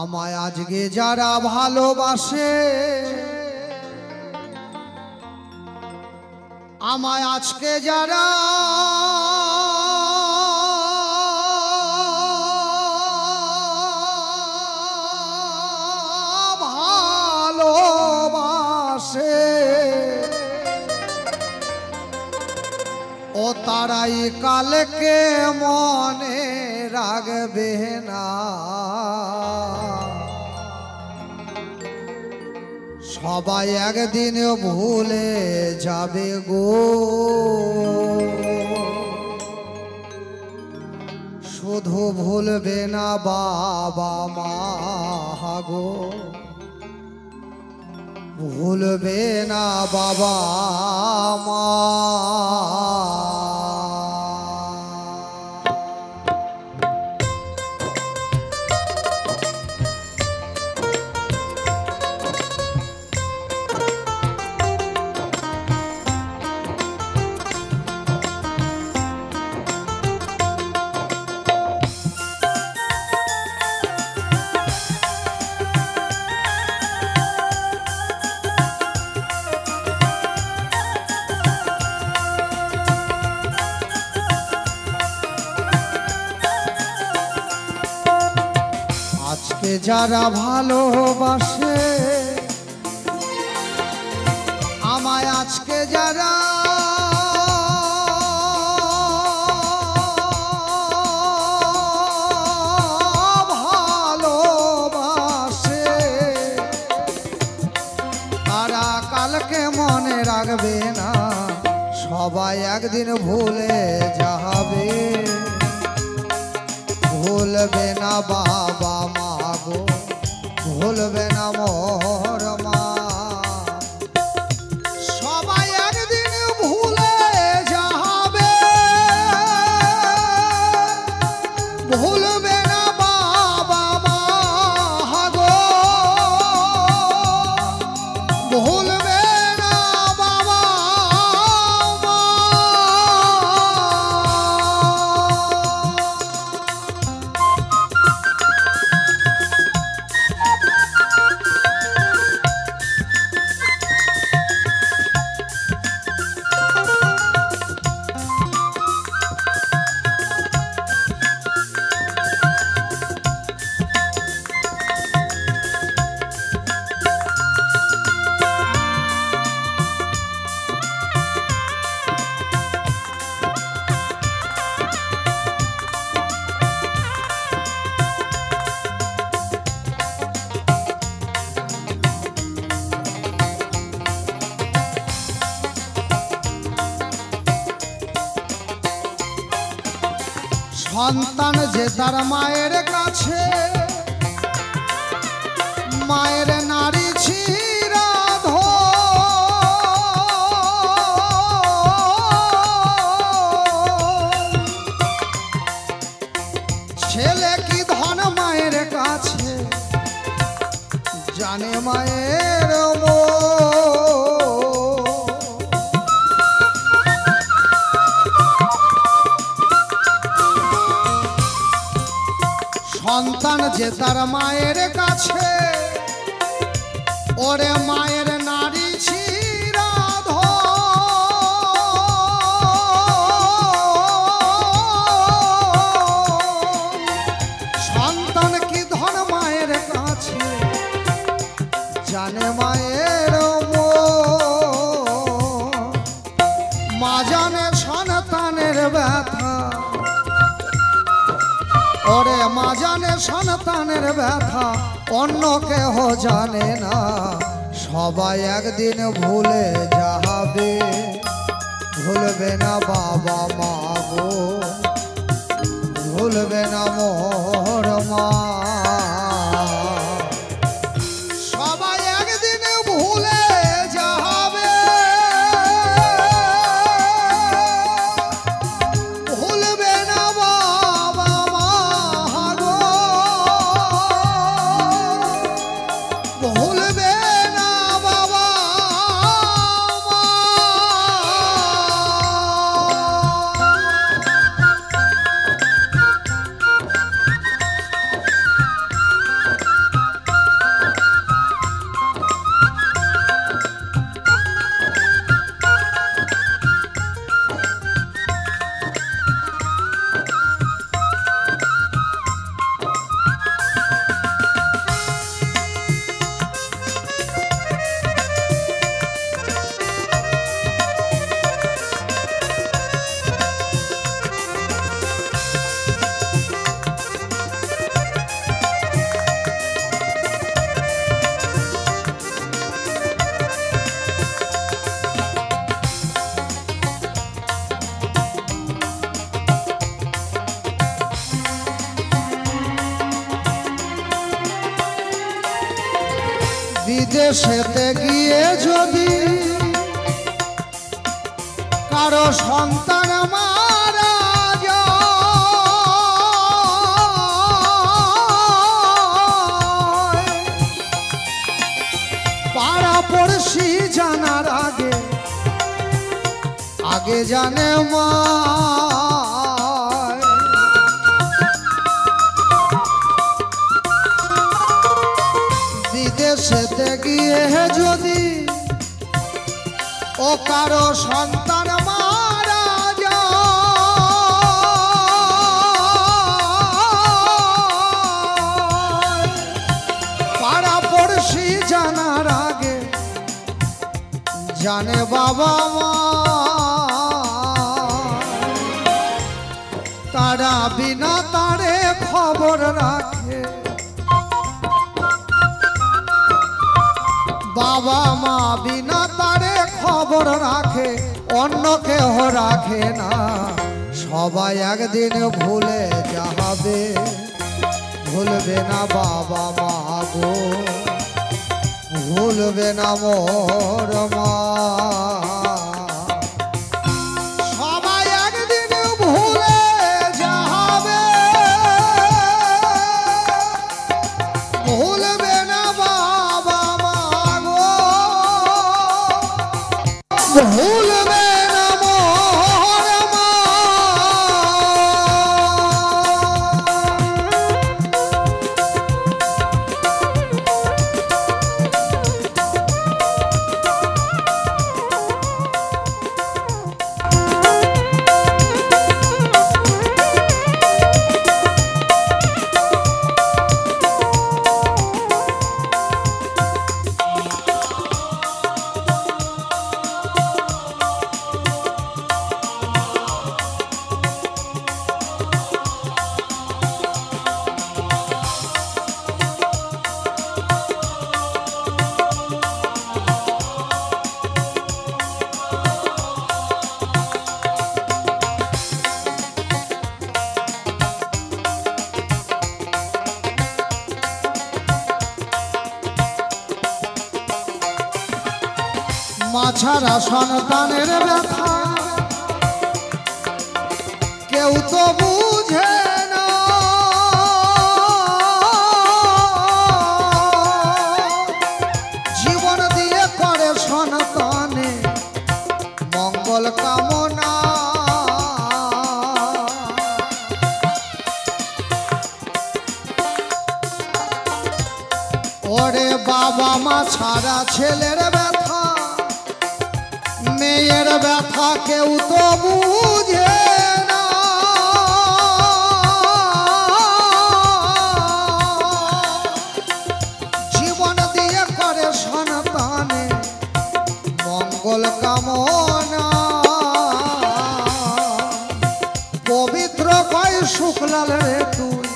আমায় আজকে যারা ভালোবাসে, আমায় আজকে যারা ভালোবাসে, ও তারাই কালকে মনে রাখবে না। সবাই একদিন ভুলে যাবে গো, শুধু ভুলবে না বাবা মা গো, ভুলবে না বাবা মা। আজকে যারা ভালোবাসে, আমায় আজকে যারা ভালোবাসে, তারা কালকে মনে রাখবে না। সবাই একদিন ভুলে যাবে, ভুলবে না বাবা মা গো, ভুলবে না মোর মা। সবাই একদিন ভুলে যাবে, ভুলবে না বাবা মা গো, ভুলবে না বাবা মা। সন্তান যে তার মায়ের কাছে, মায়ের নারী চিরাধ, ছেলে কি ধন মায়ের কাছে, জানে মায়ের সন্তান যে তার মায়ের কাছে, ওরে মায়ের নারী চিরাধ, সন্তান কি ধন মায়ের কাছে, জানে মায়ের মা, জানে সন্তানের ব্যথা, ওরে মা জানে সন্তানের ব্যথা, অন্য কেহ জানে না। সবাই একদিন ভুলে যাবে, ভুলবে না বাবা মা গো, ভুলবে না মোর মা। সবাই একদিন ভুলে যাবে, ভুলবে না বাবা মা গো, ভুলবে না বাবা মা। বিদেশেতে গিয়ে যদি কারো সন্তান মারা যায়, পাড়া পড়শি জানার আগে আগে জানে মা। বিদেশেতে গিয়ে যদি ও কারো সন্তান মারা যায়, পাড়া পড়শি জানার আগে জানে বাবা মা। তারা বিনা তারে খবর রাখে, বাবা মা বিনা তারে খবর রাখে, অন্য কেহ রাখে না। সবাই একদিন ভুলে যাবে, ভুলবে না বাবা মা গো, ভুলবে না মোর মা। সবাই একদিন ভুলে যাবে, ভুলবে না বাবা মা গো, ভুলবে না মোর মা। মা ছাড়া সন্তানের ব্যথা কেউ তো বুঝে না, জীবন দিয়ে করে সন্তানে মঙ্গল কামনা। ওরে বাবা মা ছাড়া ছেলের ব্যথা, মেয়ের ব্যথা কেউ তো বুঝে না। জীবন দিয়ে করে সন্তানে মঙ্গল কামনা। পবিত্র কয় শুক্লাল রে তুই,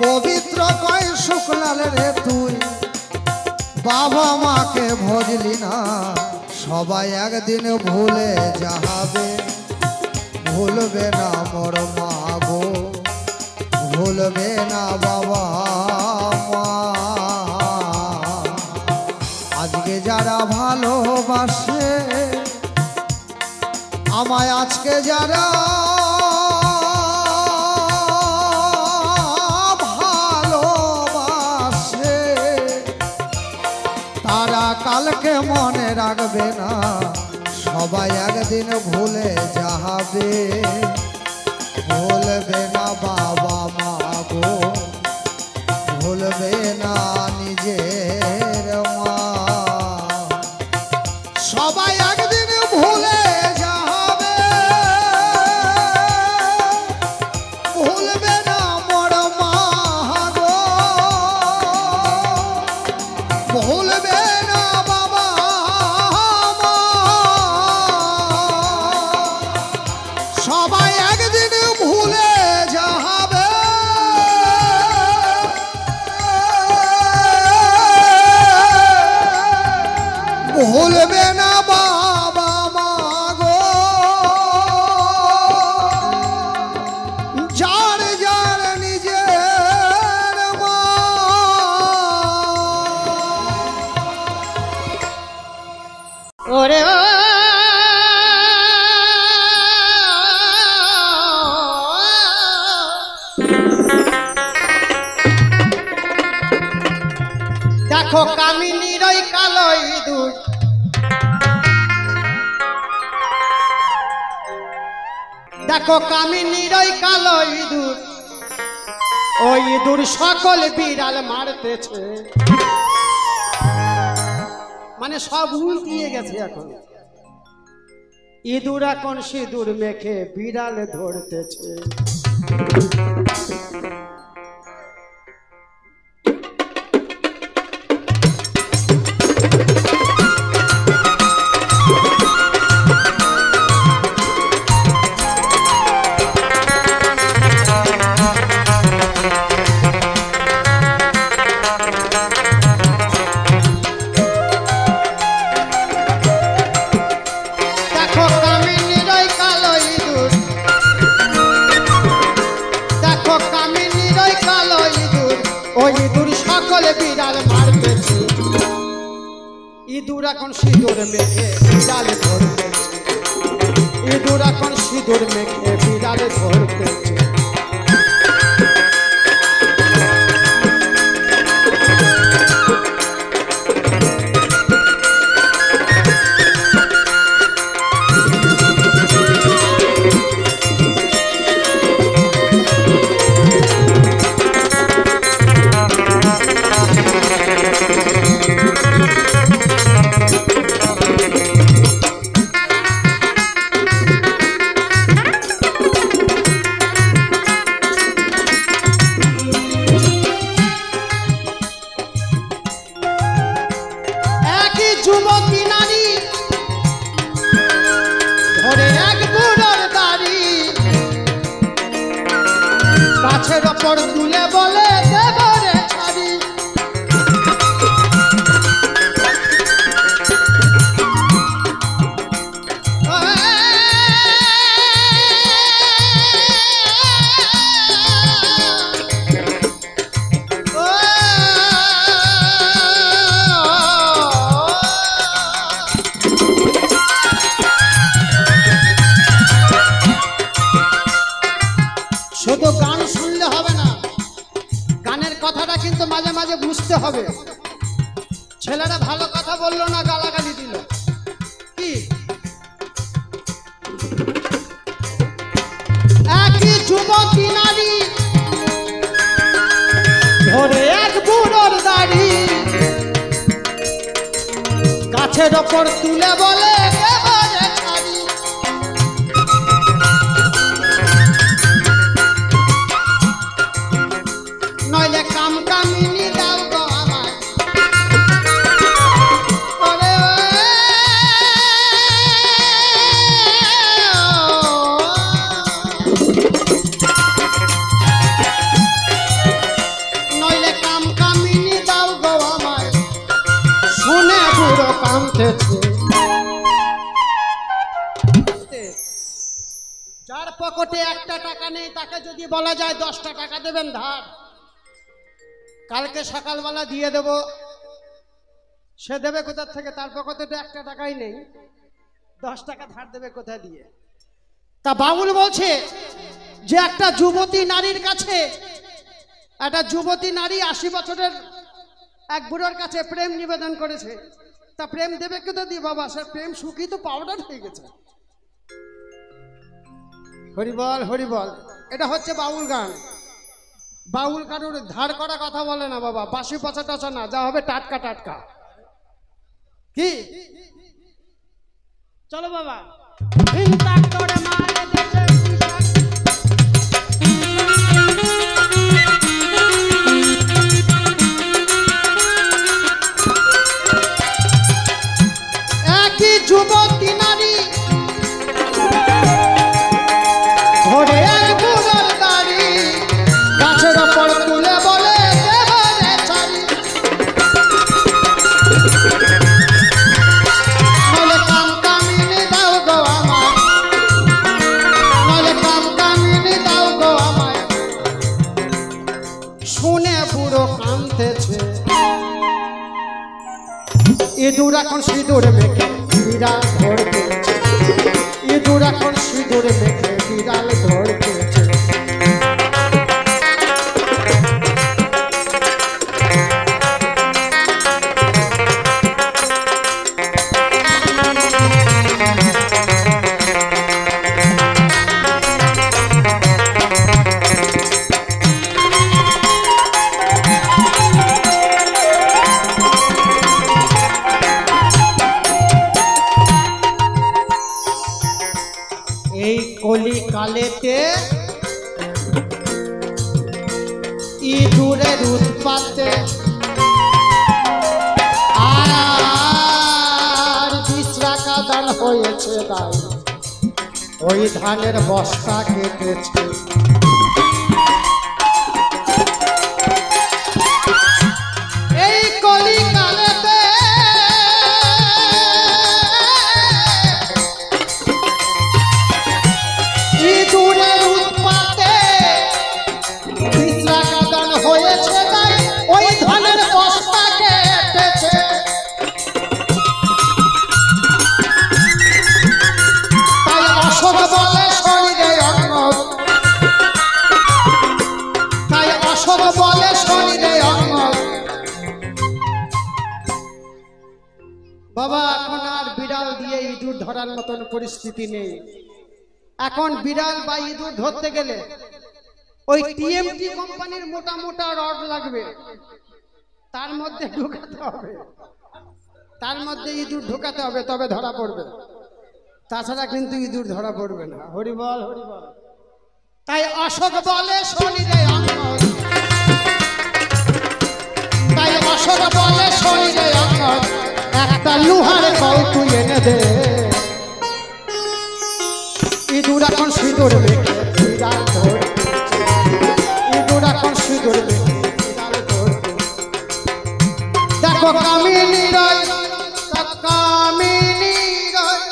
পবিত্র কয় শুক্লাল রে তুই, বাবা মাকে ভজলি না। সবাই একদিন ভুলে যাবে, ভুলবে না মোর মা গো, ভুলবে না বাবা মা। আজকে যারা ভালোবাসে আমায়, আজকে যারা কালকে মনে রাখবে না। সবাই একদিন ভুলে যাবে, ভুলবে না বাবা মা গো, ভুলবে না নিজের মা। সবাই একদিন ভুলে যাবে, ভুলবে না মোর মা গো, ভুলবে না বাবা মা। সবাই একদিন ভুলে যাবে। দেখো কামিনীর ওই কালো ইঁদুর, দেখো কামিনীর ওই কালো ইঁদুর, ওই ইঁদুর সকল বিড়াল মারতেছে। মানে সব উল্টিয়ে গেছে এখন। ইঁদুর এখন সিঁদুর মেখে বিড়াল ধরতেছে। বিড়াল মারতেছে, ইঁদুর এখন সিঁদুর মেখে বিড়াল ধরতেছে, ইঁদুর এখন সিঁদুর মেখে বিড়াল ধরতেছে। যুবতী নারী ধরে এক বুড়োর দাড়ি, গাছের ওপর তুলে বলে দেব রে ছাড়ি। শুধু গান শুনলে হবে না, গানের কথাটা কিন্তু মাঝে মাঝে বুঝতে হবে। ছেলেরা ভালো কথা বললো না, গালাগালি দিল, কি একই যুবতী নারী ধরে এক বুড়োর দাড়ি, গাছের ওপর তুলে বলে দেব রে ছাড়ি। নইলে কাম কামিনী দাও গো আমায়, নইলে কাম কামিনী দাও গো আমায়, শুনে বুড়ো কাঁদতেছে। যার পকেটে একটা টাকা নেই তাকে যদি বলা যায় 10টা টাকা দেবেন ধার, কালকে সকালবেলা দিয়ে দেব, সে দেবে কোথা থেকে? তার পকেটে তো একটা টাকাই নেই, 10 টাকা ধার দেবে কোথা দিয়ে? তা বাউল বলছে যে একটা যুবতী নারীর কাছে, একটা যুবতী নারী 80 বছরের এক বুড়োর কাছে প্রেম নিবেদন করেছে, তা প্রেম দেবে কোথা দিয়ে বাবা? সে প্রেম শুকিয়ে তো পাউডার হয়ে গেছে। হরিবল হরিবল, এটা হচ্ছে বাউল গান। বাউল কারুর ধার করা কথা বলে না বাবা, বাসি পচা টচা না, যা হবে টাটকা টাটকা। কি চলো বাবা। একই যুবতী নারী ধরে এক বুড়োর দাড়ি, গাছের ওপর তুলে বলে দেব রে ছাড়ি। নইলে কাম কামিনী দাও গো আমায়, নইলে কাম কামিনী দাও গো আমায়, শুনে বুড়ো কাঁদতেছে। ইঁদুর এখন সিঁদুর মেখে বিড়াল ধরতেছে, ইঁদুর এখন সিঁদুর মেখে বিড়াল ধরতেছে। ইঁদুরের উৎপাতে আর বিশ্রা কাদান হয়েছে দায়, ওই ধানের বস্তা কেটেছে। এই কলিকালেতে ইঁদুরের উৎপাতে বিশ্রা কাদান হয়েছে দায়, ওই ধানের বস্তা কেটেছে। তাই অশোক বলে শরীরে অঙ্গ, তাই অশোক বলে শরীরে অঙ্গ। বাবা এখন আর বিড়াল দিয়ে ইঁদুর ধরার মতন পরিস্থিতি নেই। এখন বিড়াল বা ইঁদুর ধরতে গেলে ওই টিএমটি কোম্পানির মোটা মোটা রড লাগবে, তার মধ্যে ঢুকাতে হবে, তার মধ্যে ইঁদুর ঢুকাতে হবে, তবে ধরা পড়বে। তাছাড়া কিন্তু ইঁদুর ধরা পড়বে না। হরিবল হরিবল। তাই অশোক বলে শরীরে অঙ্গ, তাই অশোক বলে শরীরে অঙ্গ। একটা লোহার কল তুই এনে দে, ইঁদুর এখন সিঁদুর মেখে বিড়াল ধরছে, ইঁদুর এখন সিঁদুর মেখে বিড়াল ধরছে। দেখো কামিনী রয়, কামিনী রয়।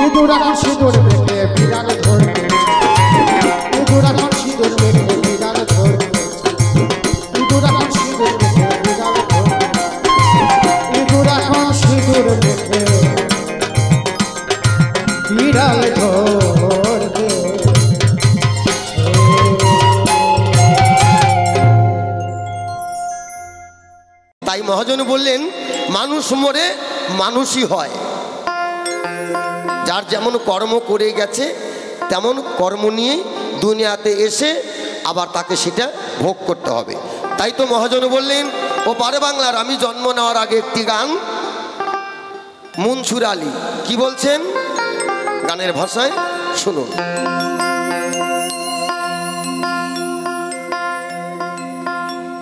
ইঁদুর এখন সিঁদুর মেখে বিড়াল ধরতেছে, ইঁদুর এখন সিঁদুর মেখে বিড়াল ধরতেছে, ইঁদুর এখন সিঁদুর মেখে বিড়াল ধরতেছে, ইঁদুর এখন সিঁদুর মেখে বিড়াল ধরতেছে। তাই মহাজন বললেন মানুষ মরে মানুষই হয়, যার যেমন কর্ম করে গেছে তেমন কর্ম নিয়ে দুনিয়াতে এসে আবার তাকে সেটা ভোগ করতে হবে। তাই তো মহাজন বললেন ও পারে বাংলার আমি জন্ম নেওয়ার আগে একটি গান মনসুর আলী কি বলছেন গানের ভাষায় শুনুন।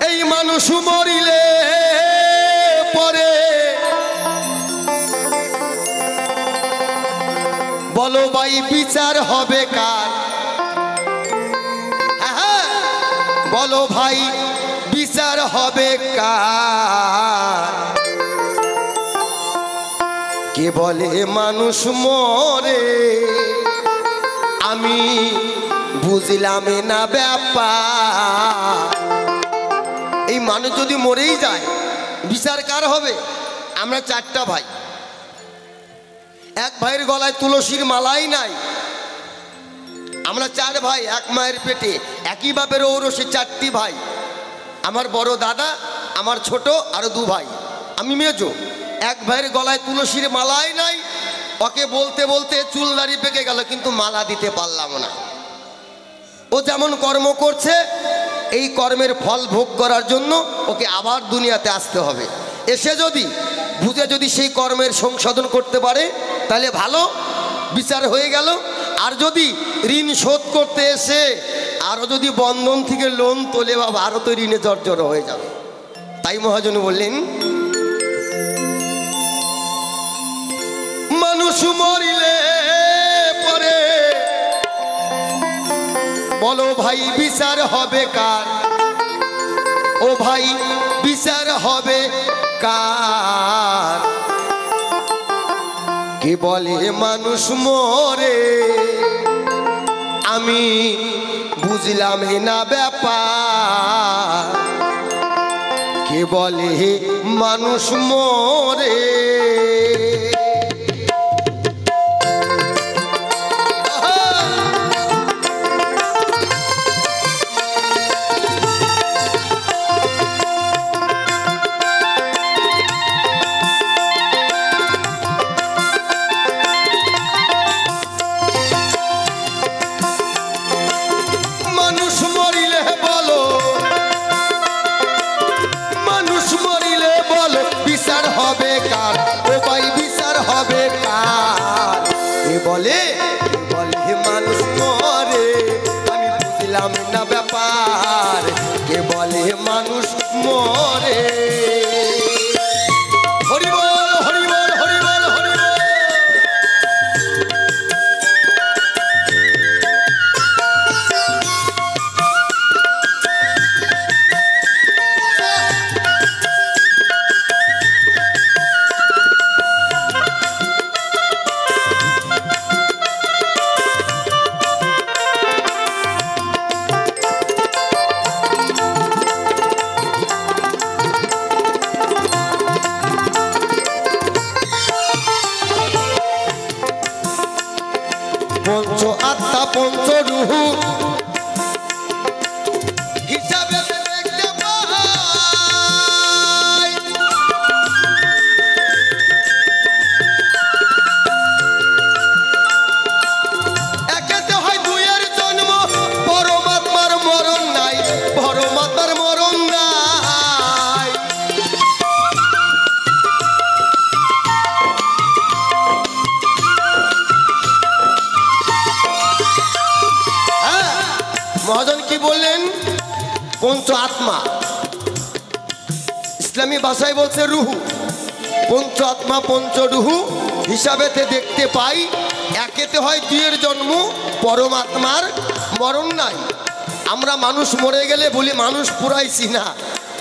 এই মানুষ মরিলে পরে বলো ভাই বিচার হবে কার, হ্যাঁ বলো ভাই বিচার হবে কার, কে বলে মানুষ মরে আমি বুঝলাম না ব্যাপার। এই মানুষ যদি মরেই যায় বিচার কার হবে? আমরা 4টা ভাই, এক ভাইয়ের গলায় তুলসীর মালাই নাই। আমরা 4 ভাই, এক মায়ের পেটে, একই বাপের ঔরসে 4টি ভাই। আমার বড় দাদা, আমার ছোট আরো 2 ভাই, আমি মেজো। এক ভাইয়ের গলায় তুলসীর মালাই নাই, ওকে বলতে বলতে চুল দাড়ি পেকে গেল, কিন্তু মালা দিতে পারলাম না। ও যেমন কর্ম করছে, এই কর্মের ফল ভোগ করার জন্য ওকে আবার দুনিয়াতে আসতে হবে। এসে যদি বুঝে যদি সেই কর্মের সংশোধন করতে পারে তাহলে ভালো, বিচার হয়ে গেল। আর যদি ঋণ শোধ করতে এসে আরও যদি বন্ধন থেকে লোন তোলে, বাবা আরও তো ঋণে জর্জর হয়ে যাবে। তাই মহাজন বললেন, মানুষ মরিলে পরে বলো ভাই বিচার হবে কার? ও ভাই বিচার হবে কার? কে বলে মানুষ মরে, আমি বুঝলাম না ব্যাপার। কে বলে মানুষ মরে? বলে বলে মানুষ মরে, আমি বুঝলাম না ব্যাপার। কে বলে মানুষ মরে? হরি বল হরি বল হরি বল হরি বল। পঞ্চ আত্মা পঞ্চ রুহু হিসাবে দেখতে পাই। একেতে হয় দুইয়ের জন্ম, পরমাত্মার মরণ নাই, পরমাত্মার মরণ নাই। মহাজন কি বললেন? পঞ্চ আত্মা, ইসলামী ভাষায় বলছে রুহু। পঞ্চ আত্মা পঞ্চ রুহু হিসাবেতে দেখতে পাই। একেতে হয় দুইয়ের জন্ম, পরমাত্মার মরণ নাই। আমরা মানুষ মরে গেলে বলি মানুষ পুরাইছি না,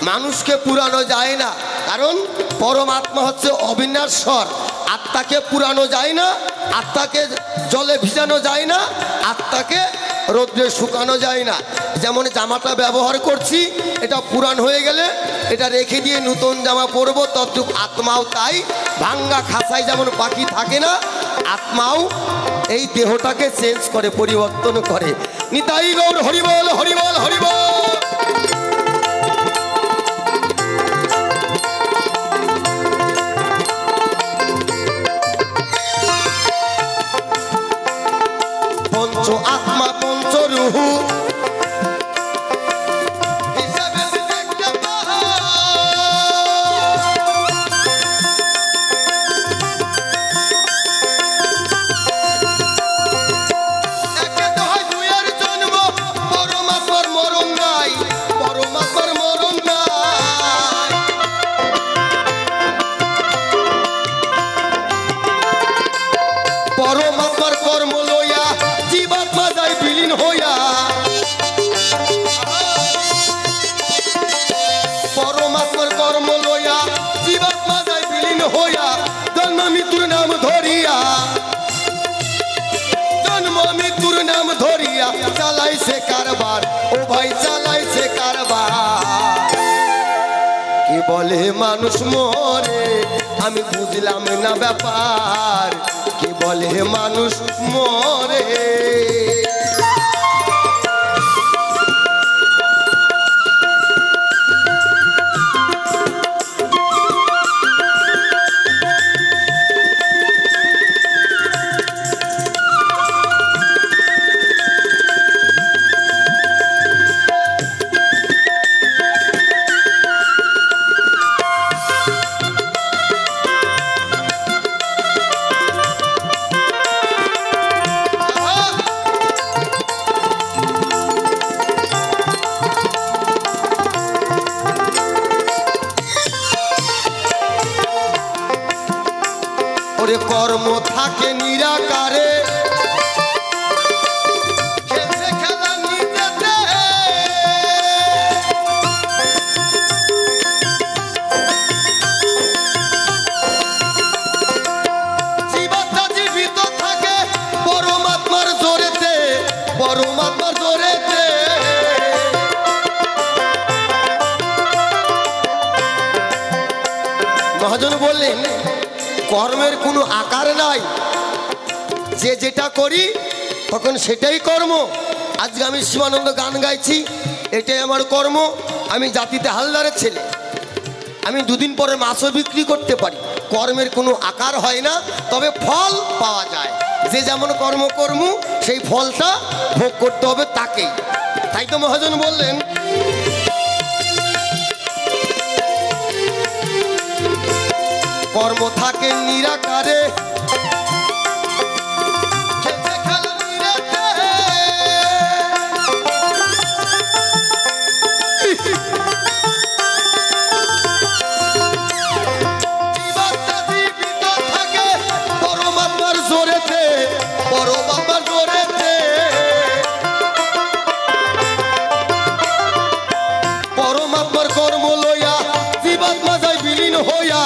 মানুষকে পুরানো যায় না, কারণ পরমাত্মা হচ্ছে অবিনাশ্বর। আত্মাকে পুরানো যায় না, আত্মাকে জলে ভিজানো যায় না, আত্মাকে রৌদ্রে শুকানো যায় না। যেমন জামাটা ব্যবহার করছি, এটা পুরান হয়ে গেলে এটা রেখে দিয়ে নতুন জামা পরবো, তদ্রূপ আত্মাও তাই। ভাঙ্গা খাঁচায় যেমন পাখি থাকে না, আত্মাও এই দেহটাকে চেঞ্জ করে, পরিবর্তন করে। নিতাই গৌর হরিবল হরিবল হরিবল। পঞ্চ আত্মা পঞ্চ রুহু হিসাবে দেখতে পাই। একেতে হয় দুইয়ের জন্ম, পরমাত্মার মরণ নাই, পরমাত্মার মরণ নাই। পরমাত্মার কর্ম লইয়া জীবাত্মা যায় বিলীন হইয়া। পরমাত্মার কর্ম লইয়া জীবাত্মা যায় বিলীন হইয়া। জন্ম মৃত্যুর নাম ধরিয়া, জন্ম মৃত্যুর নাম ধরিয়া চালাইছে কারবার। ও ভাই চালাইছে কারবার। কে বলে মানুষ মরে আমি বুঝলাম না ব্যাপার, কে বলে মানুষ মরে। ওরে কর্ম থাকে নিরাকারে, খেলছে খেলা নিজেতে, জীবাত্মা জীবিত থাকে পরমাত্মার জোরেতে, পরমাত্মার জোরেতে। মহাজন বললেন কর্মের কোনো আকার নাই, যে যেটা করি তখন সেটাই কর্ম। আজকে আমি শিবানন্দ গান গাইছি, এটাই আমার কর্ম। আমি জাতিতে হালদারের ছেলে, আমি দুদিন পরে মাছও বিক্রি করতে পারি। কর্মের কোনো আকার হয় না, তবে ফল পাওয়া যায়। যে যেমন কর্ম কর্ম সেই ফলটা ভোগ করতে হবে তাকেই। তাই তো মহাজন বললেন কর্ম থাকে নিরাকারে, খেলছে খেলা নিরাতে, জীবাত্মা জীবিত থাকে পরমাত্মার জোরেতে, পরমাত্মার জোরেতে। পরমাত্মার কর্ম লইয়া জীবাত্মা যায় বিলীন হইয়া,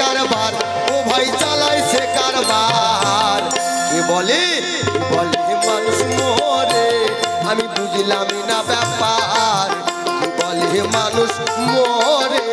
কারবার ও ভাই চালাইছে কারবার। কে বলে বলে মানুষ মরে আমি বুঝলাম না ব্যাপার, কে বলে মানুষ মরে।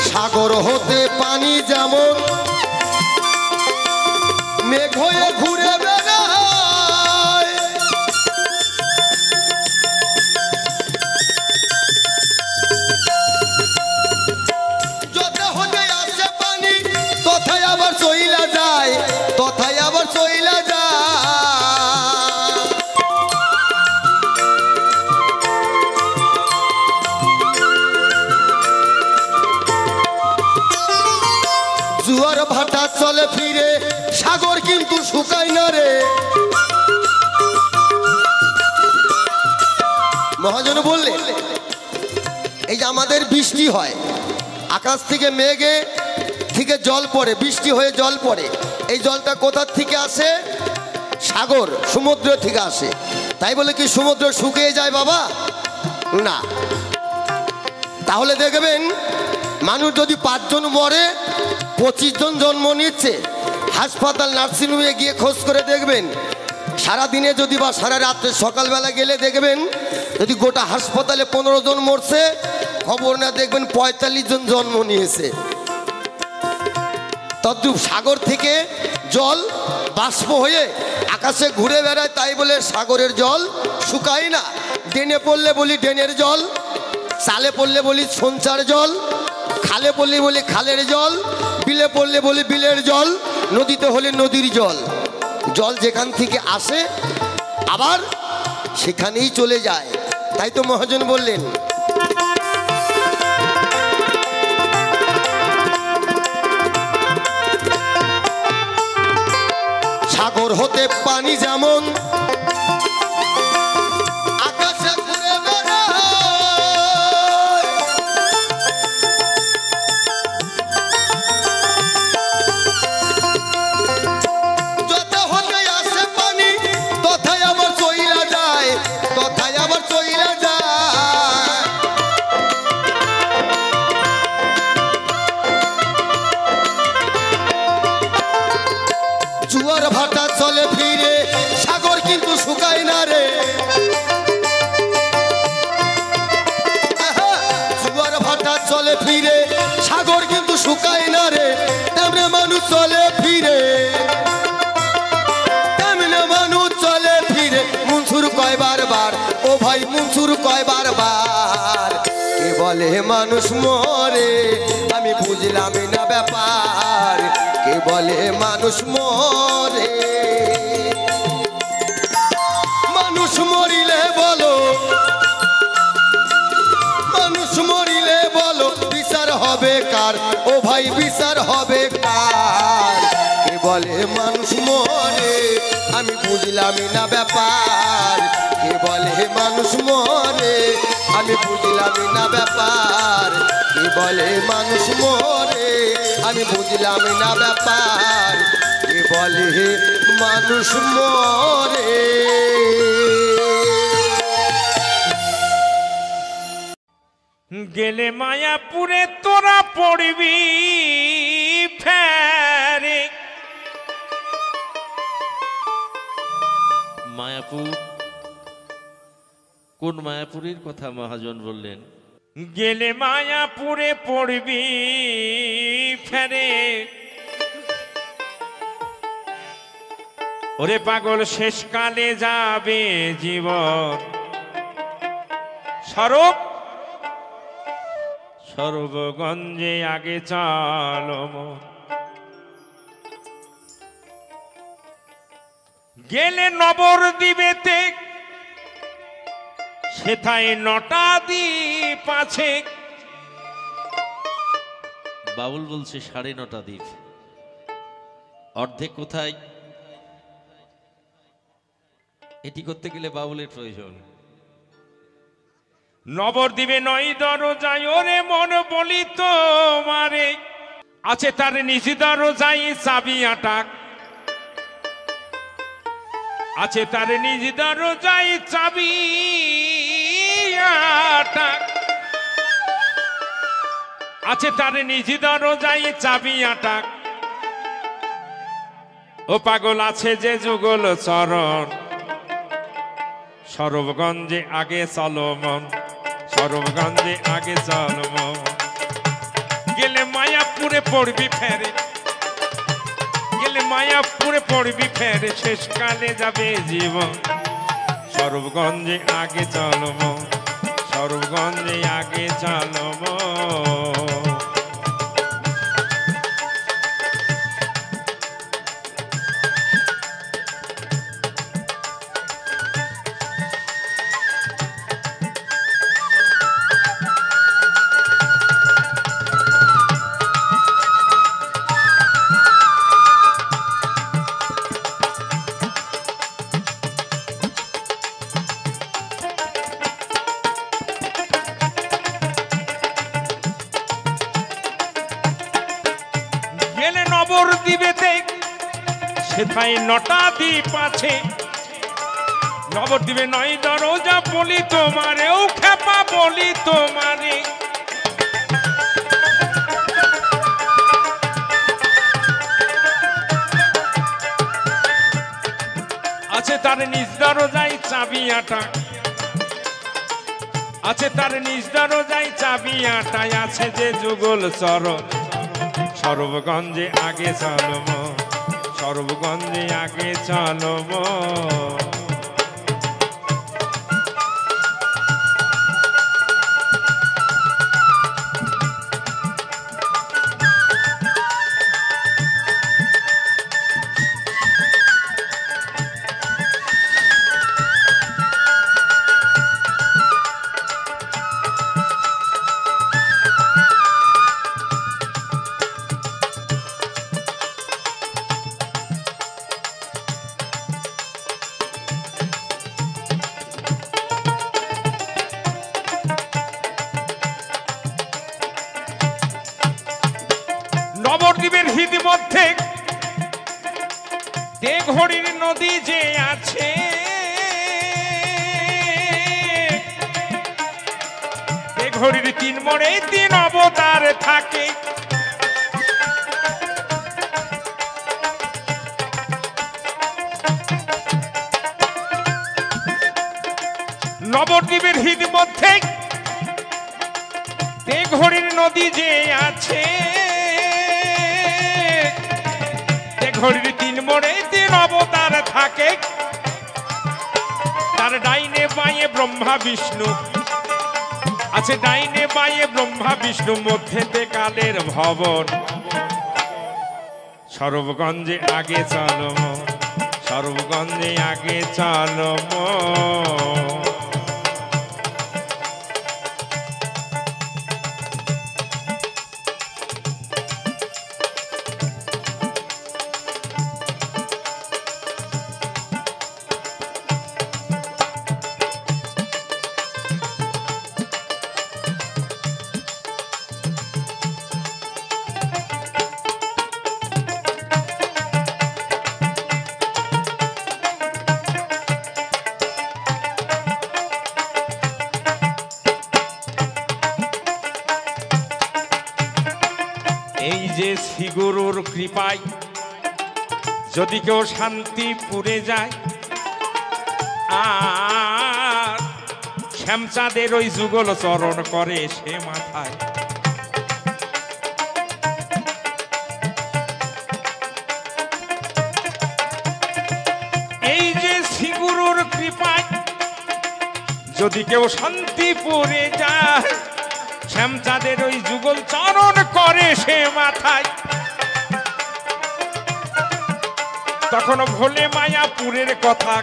সাগর হতে পানি যেমন মেঘ হয়ে ঘুরে বেড়ায়, যথা হতে আসে পানি তথায় আবার চইলা যায়, তথায় আবার চইলা যায়। জোয়ার ভাটা চলে ফিরে সাগর কিন্তু শুকায় না রে। মহাজন বললেন এই যে আমাদের বৃষ্টি হয়, আকাশ থেকে মেঘে থেকে জল পড়ে, বৃষ্টি হয়ে জল পড়ে, এই জলটা কোথার থেকে আসে? সাগর সমুদ্র থেকে আসে। তাই বলে কি সমুদ্র শুকিয়ে যায় বাবা? না। তাহলে দেখবেন মানুষ যদি 5 জন মরে 25 জন জন্ম নিচ্ছে, হাসপাতাল নার্সিংহোমে গিয়ে খোঁজ করে দেখবেন, সারাদিনে যদি বা সারা রাত্রে সকালবেলা গেলে দেখবেন যদি গোটা হাসপাতালে 15 জন মরছে, খবর না দেখবেন 45 জন জন্ম নিয়েছে। তদ্রূপ সাগর থেকে জল বাষ্প হয়ে আকাশে ঘুরে বেড়ায়, তাই বলে সাগরের জল শুকায় না। ডেনে পড়লে বলি ডেনের জল, চালে পড়লে বলি সঞ্চার জল, খালে পড়লে বলি খালের জল, বিলে পড়লে বলি বিলের জল, নদীতে হলে নদীর জল। জল যেখান থেকে আসে আবার সেখানেই চলে যায়। তাই তো মহাজন বললেন হতে পানি যেমন আকাশে ঘুরে বেড়ায়, যত হতে আসে পানি তথায় আবার চইলা যায়, তথায় আবার চইলা যায়। জুয়ার ভাটা চলে ফিরে সাগর কিন্তু শুকায় না রে, জুয়ার ভাটা চলে ফিরে সাগর কিন্তু শুকায় না রে, তেমনি মানুষ চলে ফিরে, তেমনি মানুষ চলে ফিরে। মনসুর কয় বারবার, ও ভাই মনসুর কয় বারবার, কে বলে মানুষ মরে আমি বুঝলাম না ব্যাপার, কে বলে মানুষ মরে। মানুষ মরিলে বলো, মানুষ মরিলে বলো বিচার হবে কার, ও ভাই বিচার হবে কার, কে বলে মানুষ মরে আমি বুঝলাম না ব্যাপার, কে বলে মানুষ মরে আমি বুঝলাম না ব্যাপার, কে বলে মানুষ মরে আমি বুঝলাম না ব্যাপার, কে বলে মানুষ মরে। গেলে মায়াপুরে তোরা পড়বি ফেরে। মায়াপুর, কোন মায়াপুরের কথা মহাজন বললেন? গেলে মায়াপুরে পড়বি ফেরে। ওরে পাগল শেষকালে যাবে জীবন, সরব সর্বগঞ্জে আগে চলো মন। গেলে নবর দিবেতে সেথায় নটা দ্বীপ আছে। বাউল বলছে 9.5 দ্বীপ, অর্ধেক কোথায়? এটি করতে গেলে বাউলের প্রয়োজন। নবদ্বীপে 9 দরজায় ওরে মন বলি তোমারে, আছে তার নিজ দরজায় চাবি আটাক, আছে তার নিজ দরজায় চাবি আটাক, আছে তার নিজ দরজায় চাবি আটাক। ও পাগল আছে যে যুগল চরণ, সরবগঞ্জে আগে চলো মন, সরবগঞ্জে আগে চলো মন। গেলে মায়াপুরে পড়বি ফেরে, গেলে মায়াপুরে পড়বি ফেরে, শেষকালে যাবে জীবন। সরবগঞ্জে আগে চলো মন, সরবগঞ্জে আগে চলো মন। সেথায় 9টা দ্বীপ আছে। নবদ্বীপে 9 দরজা বলি তোমারে, ও খেপা বলি তোমারে। আছে তার নিজ দরজায় চাবি আটাক, আছে তার নিজ দরজায় চাবি আটায়, আছে যে যুগল চরণ। সর্বগঞ্জে আগে চলো মন, সর্বগঞ্জে আগে চলো মন। মধ্যে দেঘড়ির নদী যে আছে, দেঘড়ির তিন মোড়ে তিন অবতার থাকে। নবদ্বীপের হৃদ মধ্যে দেঘড়ির নদী যে আছে, দেঘড়ির তিন মোড়ে তিন অবতার থাকে। তার ডাইনে বাঁয়ে ব্রহ্মা বিষ্ণু আছে, ডাইনে বাঁয়ে ব্রহ্মা বিষ্ণু, মধ্যেতে কালের ভবন। সর্বগঞ্জে আগে চলো মন, সর্বগঞ্জে আগে চলো মন। এই যে শ্রীগুরুর কৃপায় যদি কেউ শান্তিপুরে যায়, আর শ্যামচাঁদের ওই যুগল চরণ করে সে মাথায়, এই যে শ্রীগুরুর কৃপায় যদি কেউ শান্তিপুরে যায়, শ্যামচাঁদের ওই যুগল চরণ করে সে মাথায়, তখন ভোলে মায়াপুরের কথা,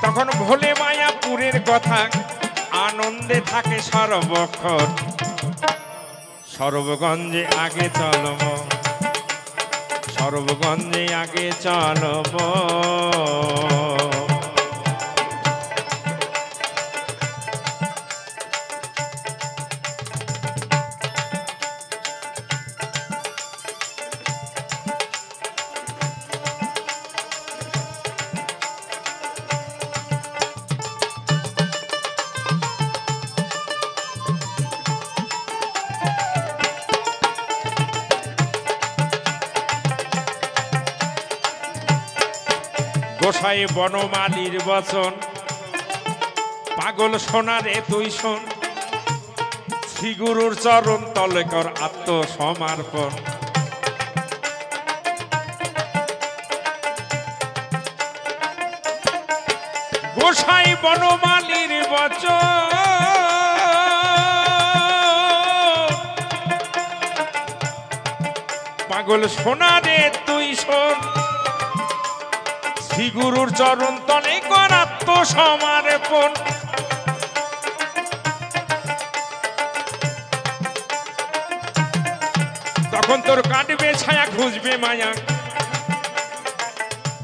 তখন ভোলে মায়াপুরের কথা আনন্দে থাকে সর্বক্ষণ। সর্বগঞ্জে আগে চলো মন, সর্বগঞ্জে আগে চলো মন। গোসাই বনমালীর বচন, পাগল সোনারে তুই শোন, শ্রীগুরুর চরণ তলে কর আত্মসমর্পণ। গোসাই বনমালীর বচন, পাগল সোনারে তুই শোন, শ্রীগুরুর চরণ তলে কর আত্মসমর্পণ। তখন তোর কাটবে ছায়া খুঁজবে মায়া,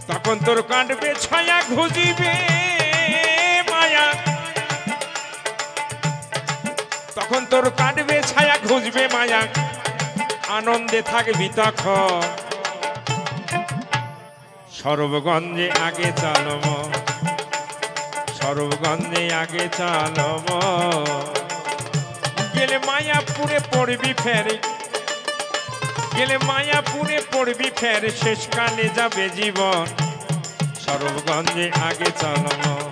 তখন তোর কাটবে ছায়া খুঁজিবে মায়া, তখন তোর কাটবে ছায়া খুঁজবে মায়া, আনন্দে থাকবি তখন। সর্বগঞ্জে আগে চলো মন, সর্বগঞ্জে আগে চলো মন। গেলে মায়াপুরে পড়বি ফেরে, গেলে মায়াপুরে পড়বি ফেরে, শেষকালে যাবে জীবন। সর্বগঞ্জে আগে চলো মন,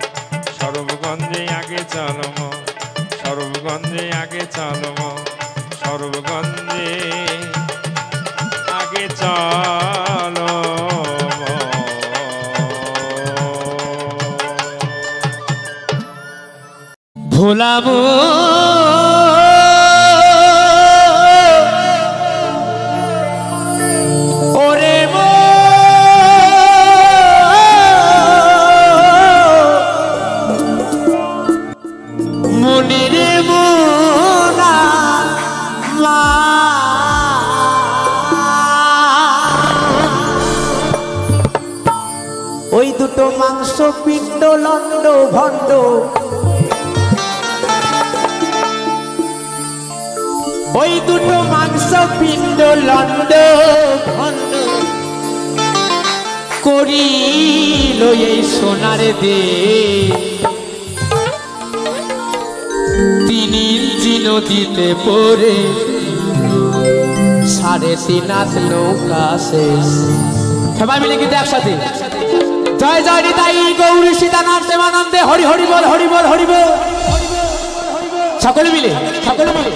সর্বগঞ্জে আগে চলো মন, সর্বগঞ্জে আগে চলো মন, সর্বগঞ্জে আগে চলো। ভোলাবো ওরে মনিরে মোনা মা, ওই দুটো মাংস পিণ্ড লন্ড ভণ্ড ওই দুটো মাংস পিণ্ড লন্ড খন্ড করিল এই সোনার দে 3 ইঞ্চি নদীতে পড়ে 3.5 হাত নৌকা শেষ। সবাই মিলে কিন্তু একসাথে জয় জয় নিতাই গৌরী সীতানাথ দেবানন্দে হরি হরি বল হরি বল হরি বল সকলে মিলে সকলে মিলে।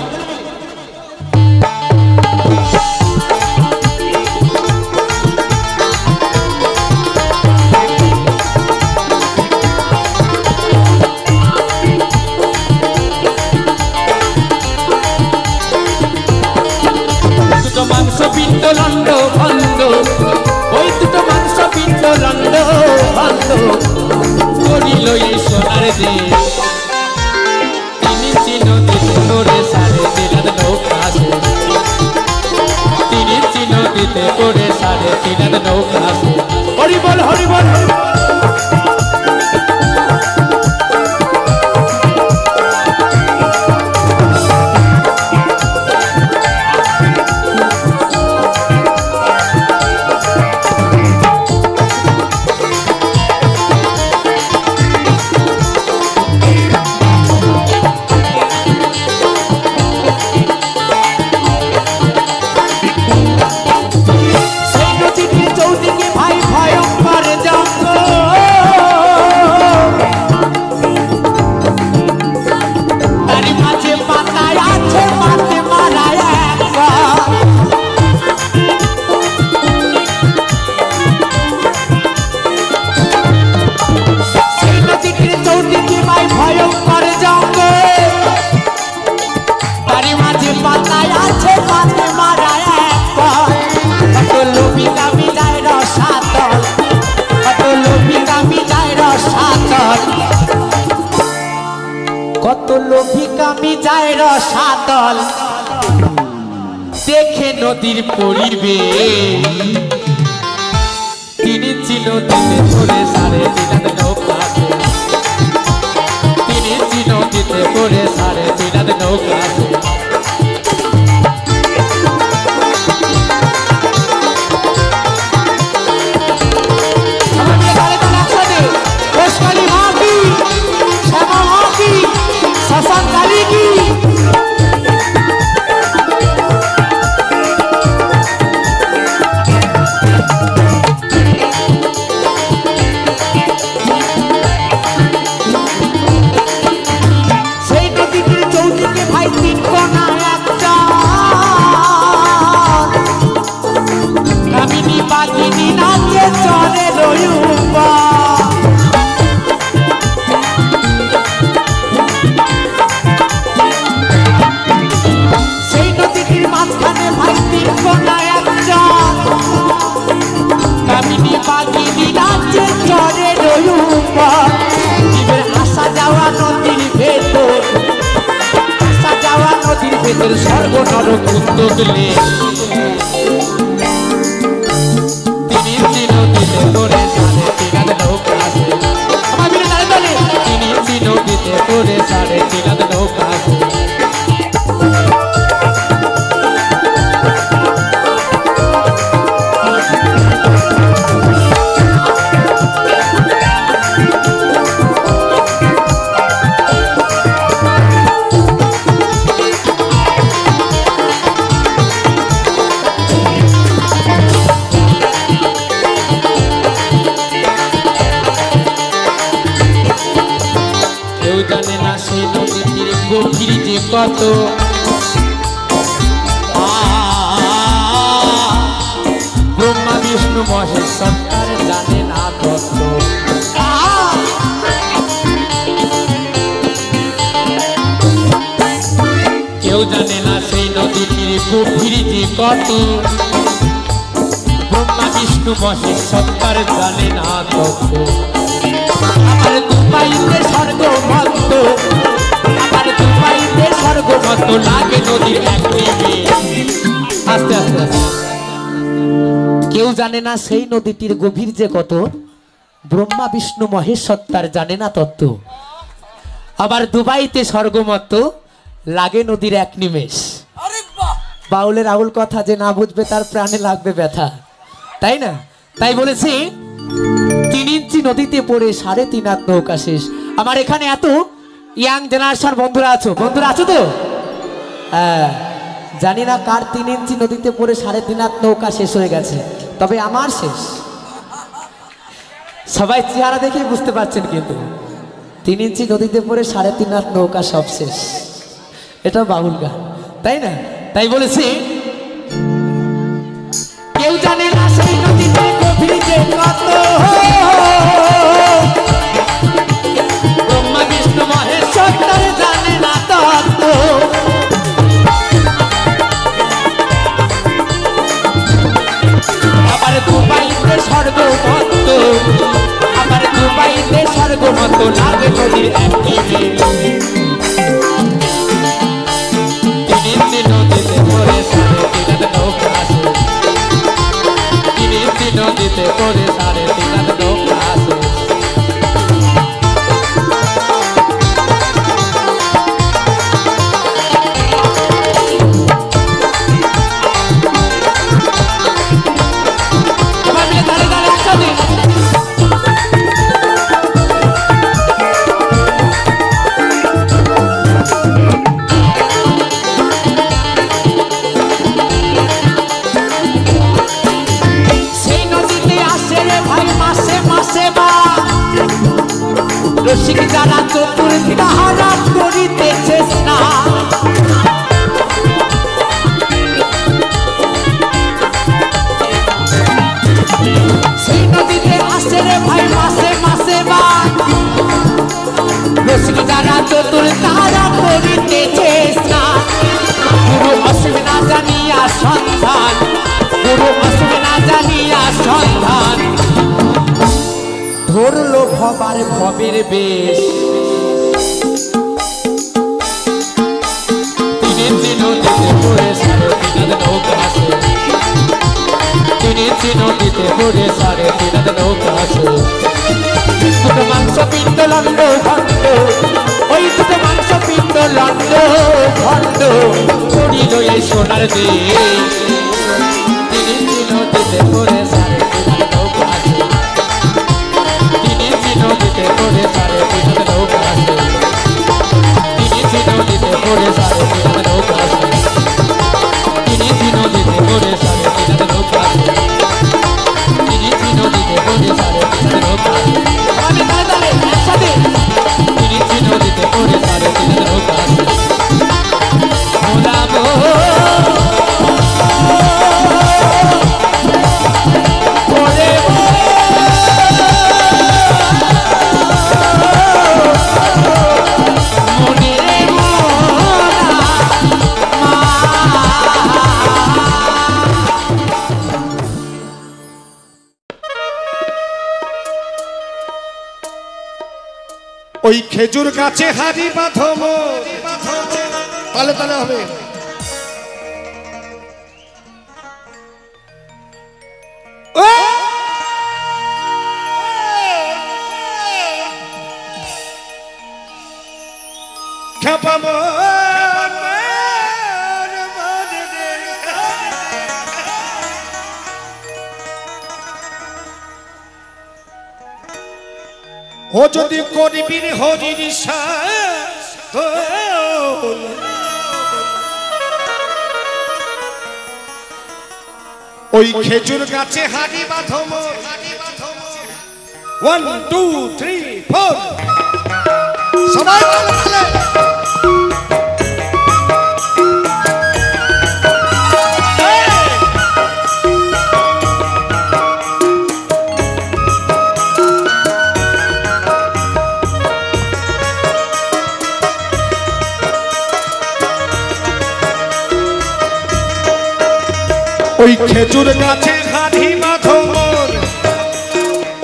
দুটো মাংস পিণ্ড লন্ড ভন্ড ওই দুটো মাংস পিণ্ড লন্ড ভন্ড করিল এই সোনার দেশ 3 ইঞ্চি নদীতে পড়ে 3.5 হাত নৌকা শেষ। 3 ইঞ্চি নদীতে পড়ে 3.5 হাত নৌকা শেষ। হরি বল হরি বল হরি বল। কত লোভিকা মিজায় রসাতল দেখে নদীর পরিবেশ 3 ইঞ্চি নদীতে পড়ে 3.5 হাত নৌকা শেষ। 3 ইঞ্চি নদীতে পড়ে 3.5 হাত নৌকা শেষ। স্বর্গ নরক উত্তলে 3 ইঞ্চি নদীতে পড়ে 3.5 হাত নৌকা শেষ। আমার মিলে দাঁড়ে দলে 3 ইঞ্চি নদীতে পড়ে 3.5 হাত নৌকা শেষ। জানে না সেই নদীর গভীর যে কত ব্রহ্মা বিষ্ণু মহেশ সরকার জানে না তত্ত্ব। কেউ জানে না সেই নদীর গভীর যে কত ব্রহ্মা বিষ্ণু মহেশ সরকার জানে না তত্ত্ব। আমার দুবাইতে স্বর্গমত আমার দুবাইতে স্বর্গমত লাগে নদীর এক আস্তে আস্তে কেউ জানে না সেই নদীটির গভীর যে কত ব্রহ্মা বিষ্ণু মহেশ সত্তার জানে না তত্ত্ব। আবার দুবাইতে স্বর্গমত লাগে নদীর এক নিমেষ। বাউলের আউল কথা যে না বুঝবে তার প্রাণে লাগবে ব্যথা, তাই না? তাই বলেছি 3 ইঞ্চি নদীতে পড়ে 3.5 হাত নৌকা শেষ। আমার এখানে এত ইয়াং জেনারেশন বন্ধুরা আছো তো? হ্যাঁ, জানি না কার 3 ইঞ্চি নদীতে পড়ে 3.5 হাত নৌকা শেষ হয়ে গেছে, তবে আমার শেষ। সবাই চেহারা দেখেই বুঝতে পারছেন, কিন্তু 3 ইঞ্চি নদীতে পড়ে 3.5 হাত নৌকা সব শেষ। এটা বাউল গান, তাই না? তাই বলেছি কেউ জানে না সেই নদীতে গভীর যে কত, ব্রহ্মা বিষ্ণু মহেশ্বর তার জানে না তত্ত্ব। আবার দুবাইতে স্বর্গমত, আবার দুবাইতে স্বর্গমত লাগে নদীর একটি মেয়ে। নদীতে পড়ে 3.5 হাত নৌকা আসে, 3 ইঞ্চি নদীতে পড়ে 3.5 হাত নৌকা আসে। রসিক যারা চতুর তাহারা করিতেছে স্নান, সেই নদীতে আসে রে ভাই মাসে মাসে বান। রসিক যারা চতুর তাহারা করিতেছে স্নান, গুরু আসবে না জানিয়া সন্ধান, গুরু আসবে না জানিয়া সন্ধান। ধরলো ভবার ভবের বেশ, 3 ইঞ্চি নদীতে পড়ে 3.5 হাত নৌকা আসে, 3 ইঞ্চি নদীতে পড়ে 3.5 হাত নৌকা আসে। দুটো মাংস পিণ্ড লন্ড ভণ্ড, ওই দুটো মাংস পিণ্ড লন্ড ভণ্ড পড়িল এই সোনার দেশ। 3 ইঞ্চি নদীতে পড়ে 3.5 হাত নৌকা আসে, 3 ইঞ্চি নদীতে পড়ে 3.5 হাত নৌকা আসে, 3 ইঞ্চি নদীতে পড়ে 3.5 হাত নৌকা আসে, 3 ইঞ্চি নদীতে পড়ে 3.5 হাত নৌকা আসে, 3 ইঞ্চি নদীতে পড়ে 3.5 হাত নৌকা আসে। আমি তালে তালে একসাথে 3 ইঞ্চি নদীতে পড়ে 3.5 হাত নৌকা আসে। মোলাবো ওরে ওই খেজুর গাছে হাড়ি বাঁধো মোর, তালে তালে হবে। খেপা মোর ও যদি করিবি হরির ওই খেজুর গাছে হাড়ি বাঁধো মোর। 1 2 3 4 সবাই তালে ওই খেজুর গাছে হাড়ি বাঁধো মোর,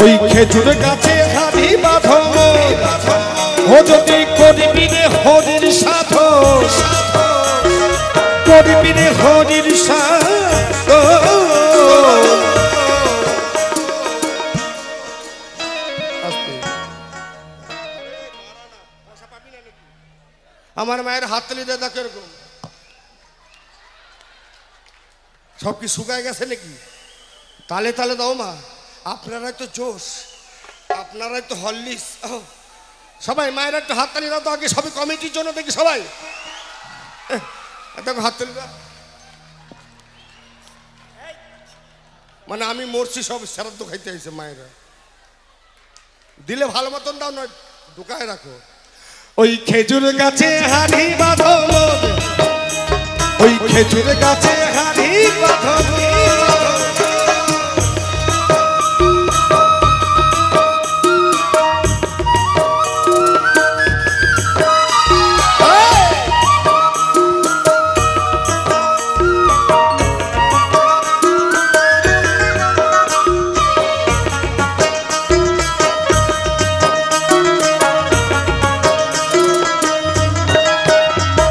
ওই খেজুর গাছে হাড়ি বাঁধো মোর। ও যদি করিবি রে হরির সাধো, করিবি রে হরির সাধো। আমার মায়ের হাততালি দাদা কিরকম সব কি শুকায় গেছে নাকি? তালে তালে দাও মা, আপনারাই তো জোশ, আপনারাই তো হরলিক্স। সবাই মায়ের একটু হাততালি দাও তো আগে, সবাই কমিটির জন্য দেখি সবাই দেখো হাততালি দাও। মানে আমি মরছি, সব শ্রাদ্ধ খাইতে আইছে মায়েরা। দিলে ভালো মতন দাও, নয় ঢুকায় রাখো। ওই খেজুর গাছে হাড়ি বাঁধো, ওই খেজুর গাছে হাড়ি বাঁধো,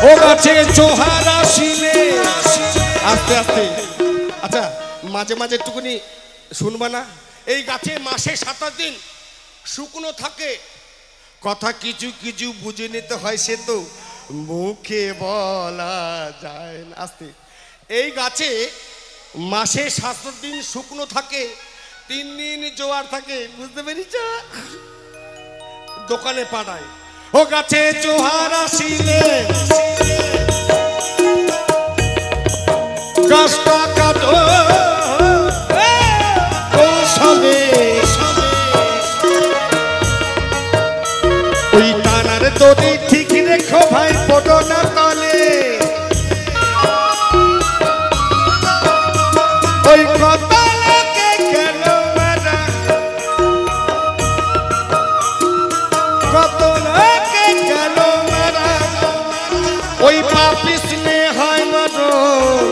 ও গাছে জোহার আসিলে। আস্তে আস্তে, আচ্ছা মাঝে মাঝে একটুখানি শুনবা না? এই গাছে মাসে 27 দিন শুকনো থাকে, কথা কিছু কিছু বুঝে নিতে হয়, সে তো মুখে বলা যায় না। আস্তে, এই গাছে মাসে 27 দিন শুকনো থাকে, 3 দিন জোয়ার থাকে, বুঝতে পেরেছ? দোকানে পাঠায়। ও গাছে জোহার আসিলে গাছটা কাটো কৌশলে, ওই টানার দড়ি ঠিক রেখো ভাই, পড়ো না তলে। ওই কত লোকে গেল মারা, কত লোকে গেল মারা, ওই পাপিস নে হয় মরণ।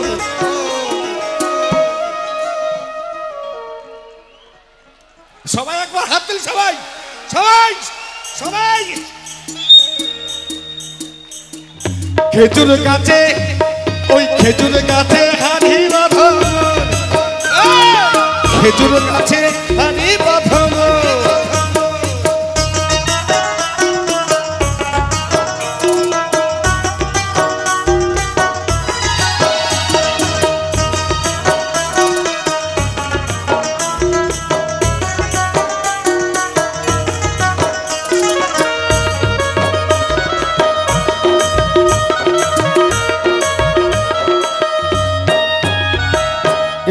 সবাই একবার হাত তুলি, সবাই সবাই সবাই। খেজুর গাছে, ওই খেজুর গাছে হাড়ি বাঁধো, খেজুর গাছে হাড়ি বাঁধো।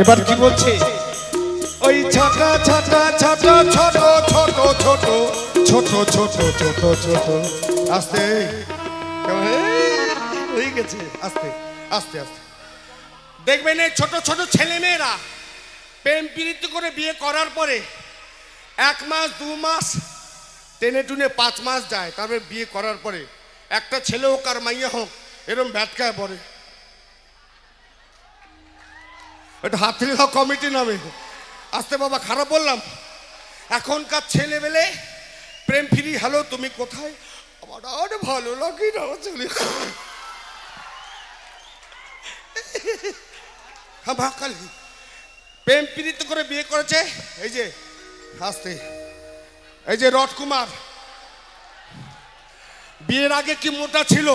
এবার কি বলছে? ওই ছোট ছোট ছোট ছোট ছোট ছোট ছোট ছোট ছোট ছোট, আস্তে হয়ে গেছে, আস্তে আস্তে আস্তে। দেখবেন এই ছোট ছোট ছেলে মেয়েরা প্রেম প্রীতি করে বিয়ে করার পরে 1 মাস 2 মাস টেনে টুনে 5 মাস যায়, তারপরে বিয়ে করার পরে একটা ছেলে হোক আর মাইয়া হোক এরকম ব্যাটকায় পড়ে। এটা হাতলি কমিটি নামে। আস্তে বাবা, খারাপ বললাম? এখনকার ছেলেবেলে প্রেম ফিরি, হ্যালো তুমি কোথায়, আমার আর ভালো লাগে না চলে। হ্যাঁ ভাকালি প্রেম প্রীতি করে বিয়ে করেছে। এই যে আস্তে, এই যে রথকুমার বিয়ের আগে কি মোটা ছিল,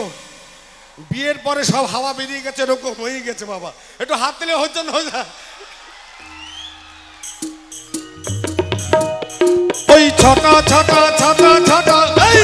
বিয়ের পরে সব হাওয়া বেরিয়ে গেছে, এরকম হয়ে গেছে বাবা। একটু হাত দিলে হচ্ছে না, হয়ে যায়। ওই ছোট ছোট ছোট ছোট, এই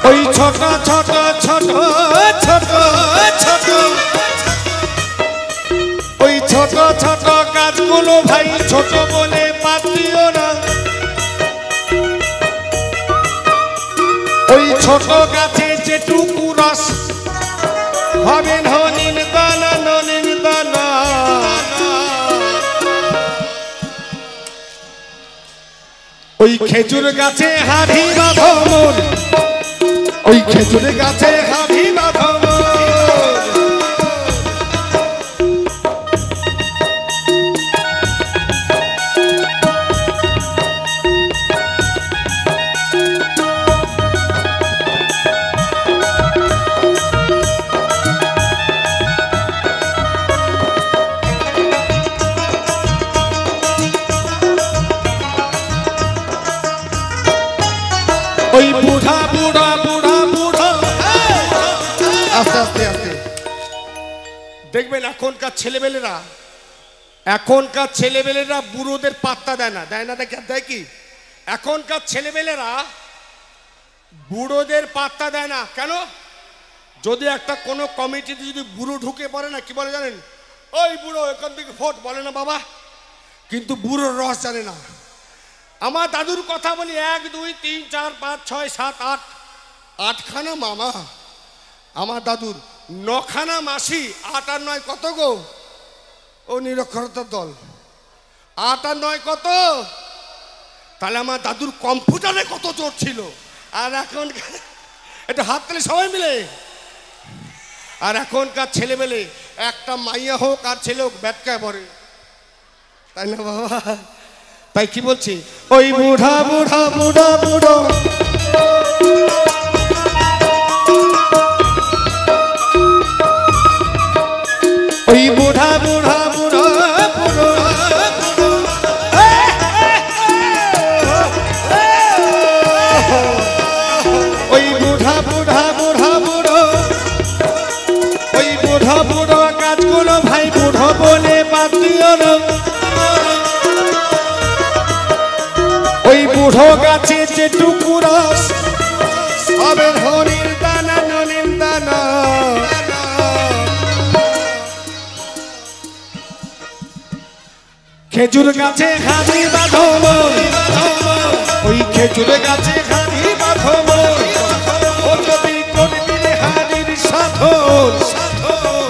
ওই ছোট ছোট ছোট ছোট ছোট, ওই ছোট ছোট গাছগুলো ভাই ছোট বলে বাদ দিও না। ওই ছোট গাছে যেটুকু রস হবে ননীন দানা, ননীন দানা। ওই খেজুর গাছে হাড়ি বাঁধো মন, ওই খেজুর গাছে হাড়ি বাঁধো মন। দেখবেন এখনকার ছেলেবেলেরা বুড়োদের পাত্তা দেয় না, দেয় কি? এখনকার ছেলেবেলেরা বুড়োদের পাত্তা দেয় না। কেন? যদি একটা কোনো কমিটিতে যদি বুড়ো ঢুকে পড়ে না, কি বলে জানেন? ওই বুড়ো এখান থেকে ভোট, বলে না বাবা, কিন্তু বুড়োর রস জানে না। আমার দাদুর কথা বলি, 1 2 3 4 5 6 7 8, 8খানা মামা। আমার দাদুর 9খানা মাসি। 8 আর 9 কত গো? ও নিরক্ষরতার দল। 8 আর 9 কত? তাহলে আমার দাদুর কম্পিউটারে কত জোর ছিল। আর এখন এটা হাত তালে সবাই মিলে। আর এখনকার ছেলেবেলে একটা মাইয়া হোক আর ছেলে হোক ব্যাটকায় পড়ে, তাই না বাবা? তাই কি বলছি, ওই বুড়া বুড়া বুড়া বুড়ো, ওই বুড়া বুড়া বুড়ো বুড়ো, ওই বুড়া বুড়া বুড়া বুড়ো, ওই বুড়ো বুড়ো কাজগুলো ভাই বুড়ো বলে বাদ দিও না। ওই বুড়ো গাছে যেটুকু রস হবে হরির দানা ননির দানা। খেজুর গাছে হাড়ি বাঁধো, ওই খেজুর গাছে হাড়ি বাঁধো, ও যদি করবি রে হাড়ির সাধন,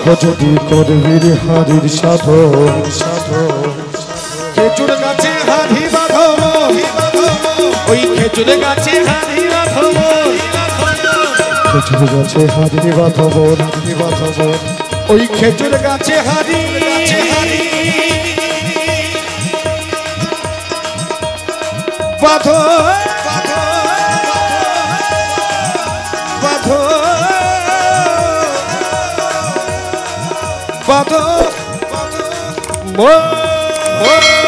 ও যদি করবি রে হাড়ির সাধন। খেজুর গাছে হাড়ি বাঁধো, ওই খেজুর গাছে হাড়ি বাঁধো, খেজুর গাছে হাড়ি বাঁধো, হাড়ি বাঁধো, ওই খেজুর গাছে হাড়ি বাঁধো বাঁধো বাঁধো বাঁধো।